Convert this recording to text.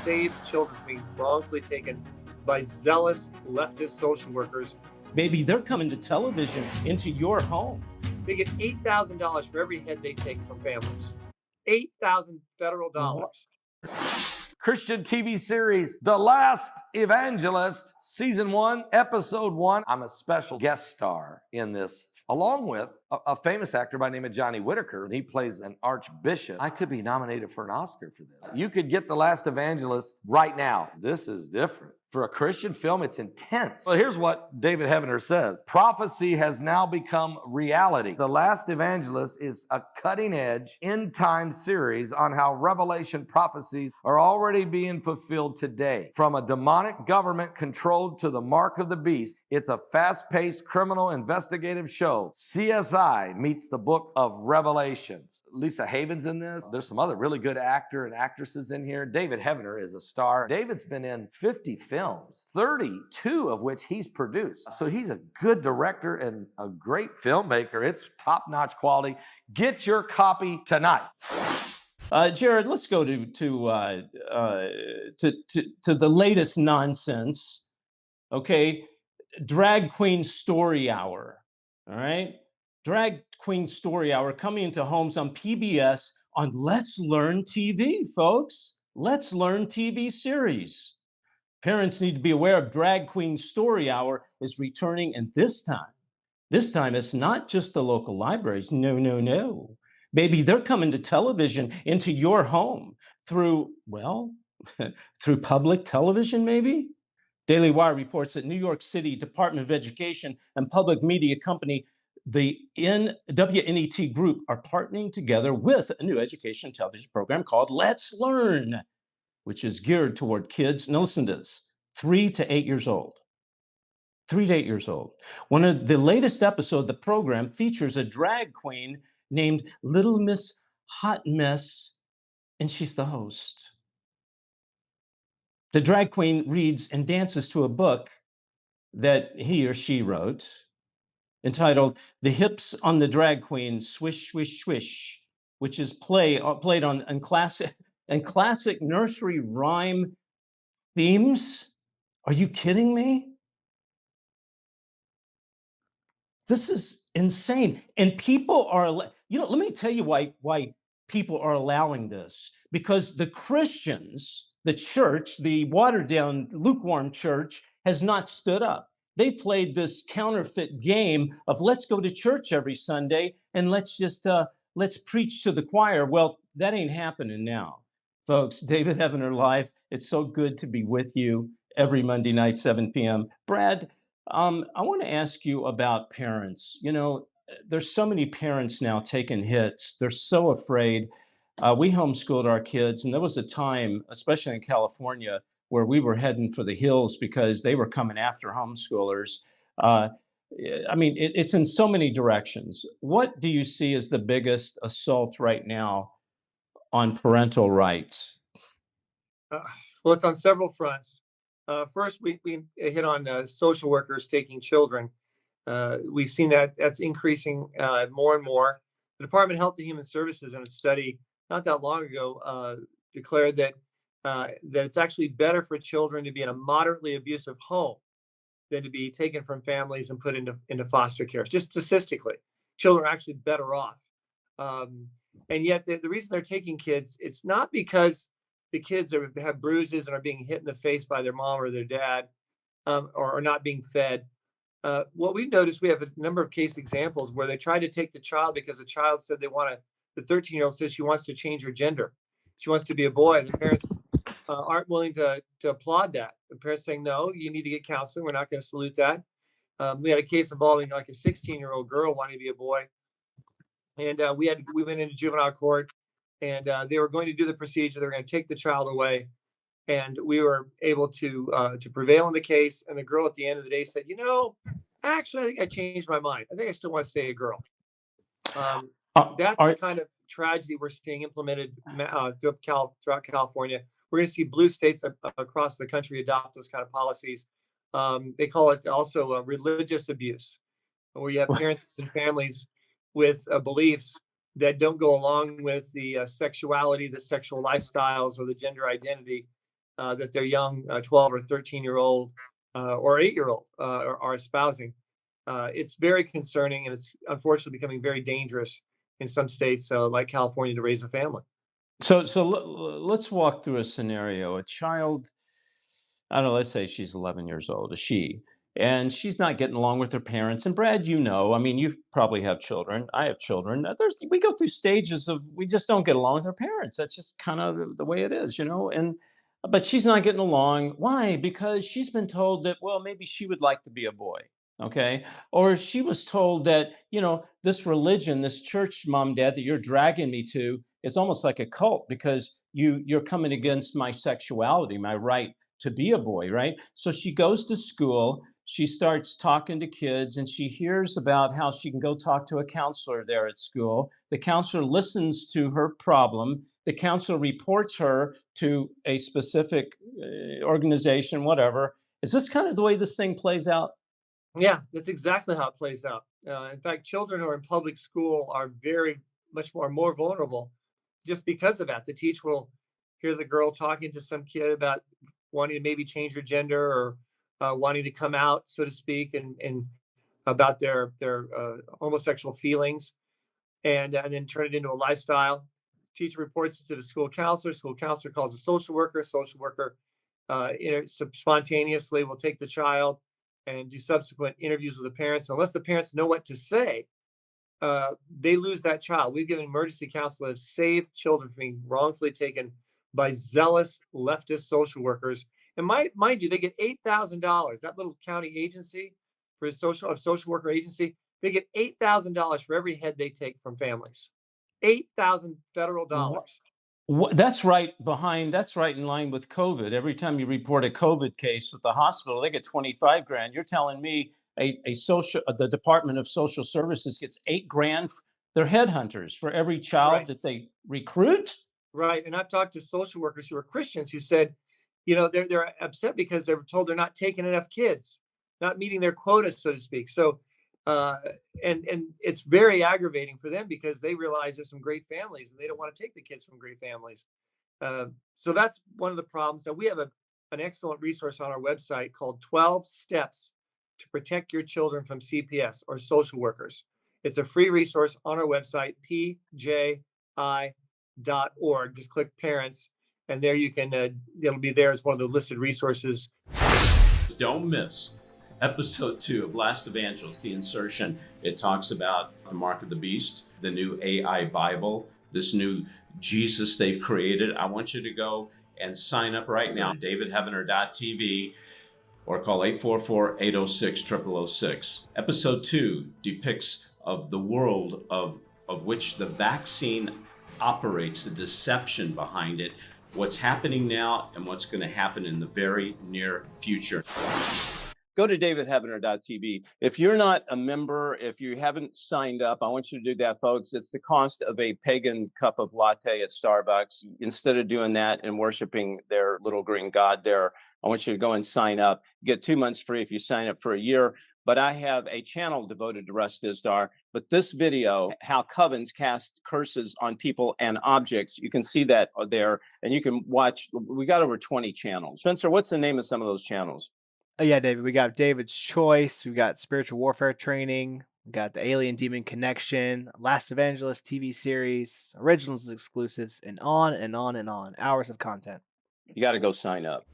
save children from being wrongfully taken by zealous leftist social workers. Maybe they're coming to television into your home. They get $8,000 for every head they take from families. $8,000 federal dollars. Christian TV series, The Last Evangelist, Season 1, Episode 1. I'm a special guest star in this, along with a famous actor by the name of Johnny Whitaker. He plays an archbishop. I could be nominated for an Oscar for this. You could get The Last Evangelist right now. This is different. For a Christian film, it's intense. Well, here's what David Heavener says. Prophecy has now become reality. The Last Evangelist is a cutting-edge, end-time series on how Revelation prophecies are already being fulfilled today. From a demonic government controlled to the mark of the beast, it's a fast-paced criminal investigative show. CSI meets the book of Revelation. Lisa Haven's in this. There's some other really good actor and actresses in here. David Heavener is a star. David's been in 50 films, 32 of which he's produced. So he's a good director and a great filmmaker. It's top-notch quality. Get your copy tonight. Jared, let's go to the latest nonsense. Okay, Drag Queen Story Hour. All right. Drag Queen Story Hour coming into homes on PBS on Let's Learn TV, folks. Let's Learn TV series. Parents need to be aware of Drag Queen Story Hour is returning, and this time it's not just the local libraries. No. Baby, they're coming to television into your home through public television, maybe? Daily Wire reports that New York City Department of Education and public media company the WNET Group are partnering together with a new education television program called Let's Learn, which is geared toward kids, now listen to this, 3 to 8 years old. 3 to 8 years old. One of the latest episodes of the program features a drag queen named Little Miss Hot Mess, and she's the host. The drag queen reads and dances to a book that he or she wrote, entitled "The Hips on the Drag Queen Swish, Swish, Swish," which is played on classic nursery rhyme themes. Are you kidding me? This is insane. And people are, let me tell you why people are allowing this. Because the Christians, the church, the watered down, lukewarm church, has not stood up. They played this counterfeit game of let's go to church every Sunday and let's preach to the choir. Well, that ain't happening now, folks. David Heavener Live. It's so good to be with you every Monday night, 7 p.m. Brad, I want to ask you about parents. There's so many parents now taking hits. They're so afraid. We homeschooled our kids, and there was a time, especially in California, where we were heading for the hills because they were coming after homeschoolers. It's in so many directions. What do you see as the biggest assault right now on parental rights? Well, it's on several fronts. First, we hit on social workers taking children. We've seen that's increasing more and more. The Department of Health and Human Services, in a study not that long ago, declared that it's actually better for children to be in a moderately abusive home than to be taken from families and put into foster care. Just statistically, children are actually better off. And yet the reason they're taking kids, it's not because the kids have bruises and are being hit in the face by their mom or their dad, or are not being fed. What we've noticed, we have a number of case examples where they tried to take the child because the child said the 13-year-old says she wants to change her gender. She wants to be a boy, and the parents aren't willing to applaud that. The parents saying, no, you need to get counseling. We're not going to salute that. We had a case involving like a 16-year-old girl wanting to be a boy. And we went into juvenile court, and they were going to do the procedure. They were going to take the child away. And we were able to prevail in the case. And the girl at the end of the day said, actually, I think I changed my mind. I think I still want to stay a girl. That's the kind of tragedy we're seeing implemented throughout California. We're going to see blue states across the country adopt those kind of policies. They call it also religious abuse, where you have parents and families with beliefs that don't go along with the sexuality, the sexual lifestyles, or the gender identity. that their young 12 or 13-year-old or 8-year-old are espousing. It's very concerning, and it's unfortunately becoming very dangerous in some states like California to raise a family. Let's walk through a scenario. A child, I don't know, let's say she's 11 years old, a she, and she's not getting along with her parents. And Brad, I mean, you probably have children. I have children. We go through stages of we just don't get along with our parents. That's just kind of the way it is, And but she's not getting along. Why? Because she's been told that, well, maybe she would like to be a boy. Okay. Or she was told that, this religion, this church, mom, dad, that you're dragging me to, is almost like a cult because you're coming against my sexuality, my right to be a boy, right? So she goes to school, she starts talking to kids, and she hears about how she can go talk to a counselor there at school. The counselor listens to her problem. The counselor reports her to a specific organization, whatever. Is this kind of the way this thing plays out? Yeah, that's exactly how it plays out. In fact, children who are in public school are very much more vulnerable just because of that. The teacher will hear the girl talking to some kid about wanting to maybe change her gender or wanting to come out, so to speak, and about their homosexual feelings, and then turn it into a lifestyle. Teacher reports it to the school counselor. School counselor calls a social worker. Social worker, spontaneously will take the child and do subsequent interviews with the parents. Unless the parents know what to say, they lose that child. We've given emergency counsel that have saved children from being wrongfully taken by zealous leftist social workers. And mind you, they get $8,000. That little county agency for a social worker agency, they get $8,000 for every head they take from families. 8,000 federal dollars. That's right in line with COVID. Every time you report a COVID case with the hospital, they get 25 grand. You're telling me the Department of Social Services gets 8 grand. They're headhunters for every child Right. that they recruit. Right. And I've talked to social workers who are Christians who said, they're upset because they're told they're not taking enough kids, not meeting their quota, so to speak. So, uh, and it's very aggravating for them because they realize there's some great families and they don't want to take the kids from great families. So that's one of the problems. Now we have an excellent resource on our website called 12 Steps to Protect Your Children from CPS or Social Workers. It's a free resource on our website, pji.org. Just click parents, and there you can, it'll be there as one of the listed resources. Don't miss episode 2 of Last Evangelist, the insertion. It talks about the mark of the beast, the new AI Bible, this new Jesus they've created. I want you to go and sign up right now, davidheavener.tv, or call 844-806-0006. Episode 2 depicts of the world of which the vaccine operates, the deception behind it, what's happening now, and what's going to happen in the very near future. Go to davidheavener.tv. If you're not a member, if you haven't signed up, I want you to do that, folks. It's the cost of a pagan cup of latte at Starbucks. Instead of doing that and worshiping their little green god there, I want you to go and sign up. You get 2 months free if you sign up for a year. But I have a channel devoted to Russ Dizdar. But this video, how covens cast curses on people and objects, you can see that there. And you can watch, we got over 20 channels. Spencer, what's the name of some of those channels? Yeah, David, we got David's Choice. We've got Spiritual Warfare Training. We got the Alien Demon Connection, Last Evangelist TV series, originals exclusives, and on and on and on. Hours of content. You got to go sign up.